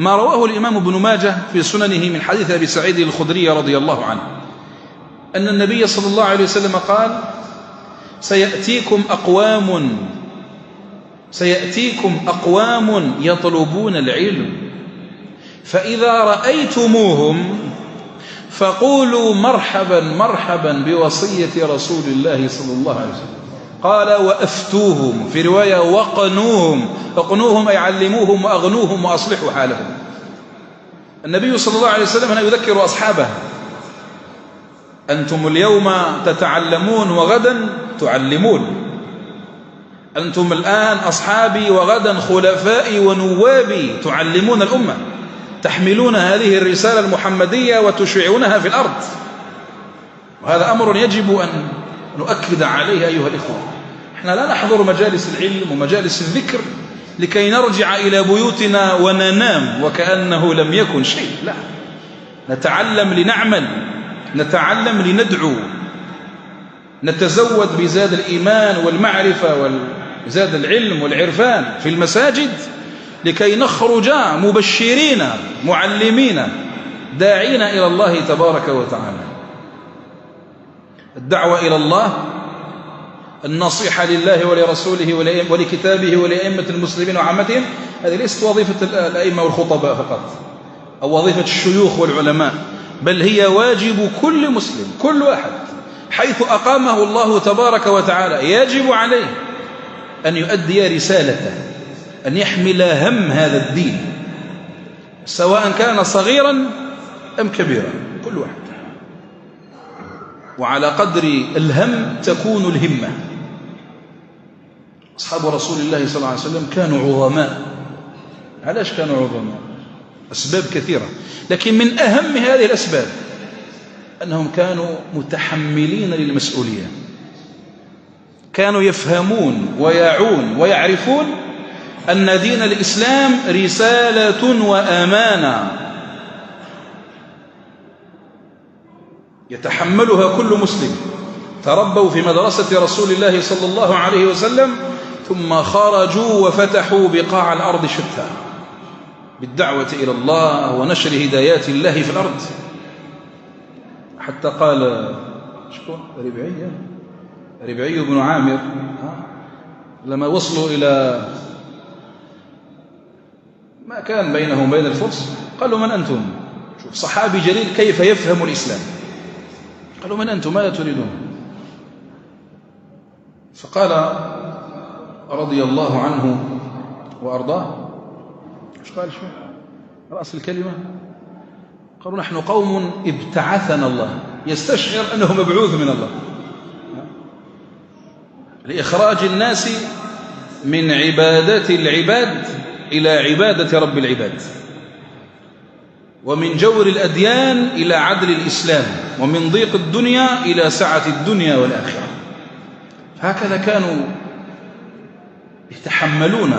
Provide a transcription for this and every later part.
ما رواه الإمام ابن ماجه في سننه من حديث أبي سعيد الخدري رضي الله عنه أن النبي صلى الله عليه وسلم قال: سيأتيكم أقوام يطلبون العلم، فإذا رأيتموهم فقولوا مرحبا مرحبا بوصية رسول الله صلى الله عليه وسلم. قال: وأفتوهم، في رواية اقنوهم أي علموهم وأغنوهم وأصلحوا حالهم. النبي صلى الله عليه وسلم هنا يذكر أصحابه: أنتم اليوم تتعلمون وغدا تعلمون، أنتم الآن أصحابي وغدا خلفائي ونوابي، تعلمون الأمة، تحملون هذه الرسالة المحمدية وتشيعونها في الأرض. وهذا أمر يجب أن نؤكد عليه أيها الإخوة. احنا لا نحضر مجالس العلم ومجالس الذكر لكي نرجع إلى بيوتنا وننام وكأنه لم يكن شيء، لا، نتعلم لنعمل، نتعلم لندعو، نتزود بزاد الإيمان والمعرفة وزاد العلم والعرفان في المساجد لكي نخرج مبشرين معلمين داعين إلى الله تبارك وتعالى. الدعوة إلى الله، النصيحة لله ولرسوله ولكتابه ولأئمة المسلمين وعامتهم، هذه ليست وظيفة الأئمة والخطباء فقط أو وظيفة الشيوخ والعلماء، بل هي واجب كل مسلم، كل واحد حيث أقامه الله تبارك وتعالى يجب عليه أن يؤدي رسالته، أن يحمل هم هذا الدين، سواء كان صغيرا أم كبيرا، كل واحد. وعلى قدر الهم تكون الهمة. أصحاب رسول الله صلى الله عليه وسلم كانوا عظماء. علاش كانوا عظماء؟ أسباب كثيرة، لكن من أهم هذه الأسباب أنهم كانوا متحملين للمسؤولية، كانوا يفهمون ويعون ويعرفون أن دين الإسلام رسالة وأمانة يتحملها كل مسلم. تربوا في مدرسة رسول الله صلى الله عليه وسلم، ثم خرجوا وفتحوا بقاع الأرض شتى بالدعوة إلى الله ونشر هدايات الله في الأرض. حتى قال شكون؟ ربعي بن عامر لما وصلوا إلى ما كان بينهم وبين الفرس، قالوا: من أنتم؟ شوف صحابي جليل كيف يفهم الإسلام. قالوا: من أنتم؟ ماذا تريدون؟ فقال رضي الله عنه وأرضاه، ايش قال؟ شو رأس الكلمة؟ قالوا: نحن قوم ابتعثنا الله، يستشعر أنه مبعوث من الله لإخراج الناس من عبادة العباد إلى عبادة رب العباد، ومن جور الأديان إلى عدل الإسلام، ومن ضيق الدنيا إلى سعة الدنيا والآخرة. هكذا كانوا يتحملون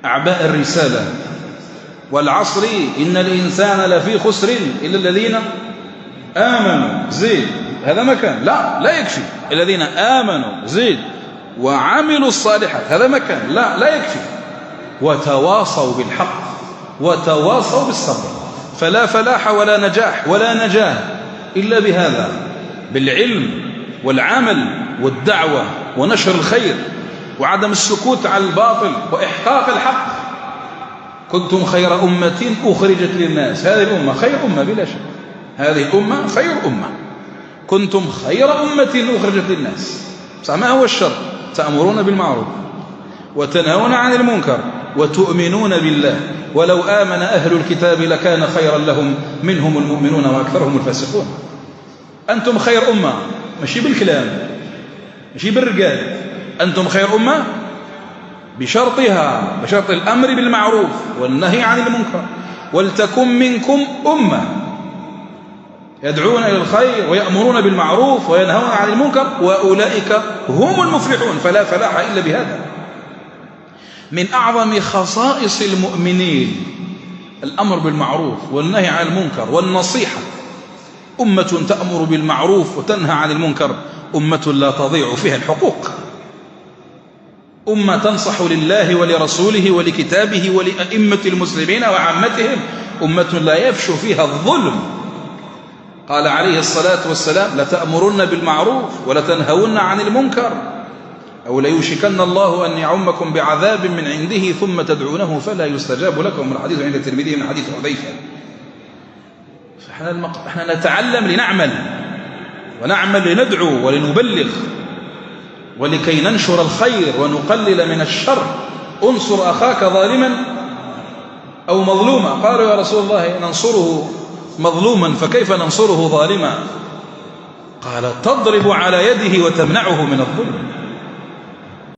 أعباء الرسالة. والعصر إن الإنسان لفي خسر إلا الذين آمنوا زيد، هذا مكان، لا يكفي، الذين آمنوا زيد وعملوا الصالحات، هذا مكان، لا يكفي، وتواصوا بالحق وتواصوا بالصبر. فلا فلاح ولا نجاح ولا نجاة إلا بهذا، بالعلم والعمل والدعوة ونشر الخير وعدم السكوت على الباطل وإحقاق الحق. كنتم خير أمة أخرجت للناس، هذه الأمة خير أمة بلا شك، هذه الأمة خير أمة. كنتم خير أمة أخرجت للناس. ما هو الشر؟ تأمرون بالمعروف وتنهون عن المنكر وتؤمنون بالله، ولو آمن أهل الكتاب لكان خيرا لهم منهم المؤمنون وأكثرهم الفاسقون. أنتم خير أمة، ماشي بالكلام، ماشي بالرجال، أنتم خير أمة بشرطها، بشرط الأمر بالمعروف والنهي عن المنكر. ولتكن منكم أمة يدعون إلى الخير ويأمرون بالمعروف وينهون عن المنكر وأولئك هم المفلحون. فلا فلاح إلا بهذا. من أعظم خصائص المؤمنين الأمر بالمعروف والنهي عن المنكر والنصيحة. أمة تأمر بالمعروف وتنهى عن المنكر، أمة لا تضيع فيها الحقوق. أمة تنصح لله ولرسوله ولكتابه ولأئمة المسلمين وعامتهم، أمة لا يفشو فيها الظلم. قال عليه الصلاة والسلام: لتأمرن بالمعروف ولتنهون عن المنكر، أو ليوشكن الله أن يعمكم بعذاب من عنده ثم تدعونه فلا يستجاب لكم. الحديث عند الترمذي من حديث حذيفة. فإحنا نتعلم لنعمل، ونعمل لندعو ولنبلغ ولكي ننشر الخير ونقلل من الشر. انصر أخاك ظالما أو مظلوما. قالوا: يا رسول الله ننصره مظلوما فكيف ننصره ظالما؟ قال: تضرب على يده وتمنعه من الظلم.